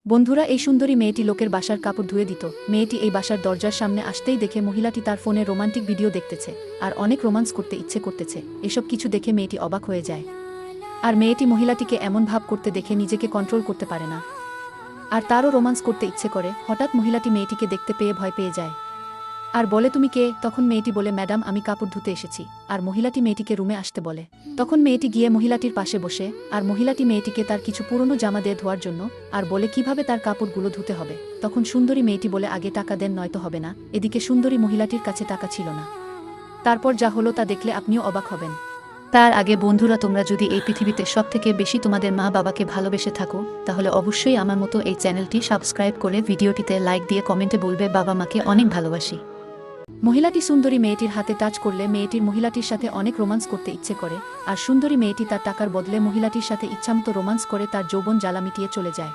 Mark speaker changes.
Speaker 1: বন্ধুরা, এই সুন্দরী মেয়েটি লোকের বাসার কাপড় ধুয়ে দিত। মেয়েটি এই বাসার দরজার সামনে আসতেই দেখে মহিলাটি তার ফোনে রোমান্টিক ভিডিও দেখতেছে আর অনেক রোমান্স করতে ইচ্ছে করতেছে। এসব কিছু দেখে মেয়েটি অবাক হয়ে যায়। আর মেয়েটি মহিলাটিকে এমন ভাব করতে দেখে নিজেকে কন্ট্রোল করতে পারে না, আর তারও রোমান্স করতে ইচ্ছে করে। হঠাৎ মহিলাটি মেয়েটিকে দেখতে পেয়ে ভয় পেয়ে যায় আর বলে, তুমি কে? তখন মেয়েটি বলে, ম্যাডাম, আমি কাপড় ধুতে এসেছি। আর মহিলাটি মেয়েটিকে রুমে আসতে বলে। তখন মেয়েটি গিয়ে মহিলাটির পাশে বসে আর মহিলাটি মেয়েটিকে তার কিছু পুরনো জামা দিয়ে ধোয়ার জন্য আর বলে কিভাবে তার কাপড়গুলো ধুতে হবে। তখন সুন্দরী মেয়েটি বলে, আগে টাকা দেন, নয়তো হবে না। এদিকে সুন্দরী মহিলাটির কাছে টাকা ছিল না। তারপর যা হলো তা দেখলে আপনিও অবাক হবেন। তার আগে বন্ধুরা, তোমরা যদি এই পৃথিবীতে সবথেকে বেশি তোমাদের মা বাবাকে ভালোবেসে থাকো, তাহলে অবশ্যই আমার মতো এই চ্যানেলটি সাবস্ক্রাইব করে ভিডিওটিতে লাইক দিয়ে কমেন্টে বলবে, বাবা মাকে অনেক ভালোবাসি। মহিলাটি সুন্দরী মেয়েটির হাতে টাচ করলে মেয়েটির মহিলাটির সাথে অনেক রোমান্স করতে ইচ্ছে করে, আর সুন্দরী মেয়েটি তার টাকার বদলে মহিলাটির সাথে ইচ্ছামতো রোমান্স করে তার যৌবন জ্বালা মিটিয়ে চলে যায়।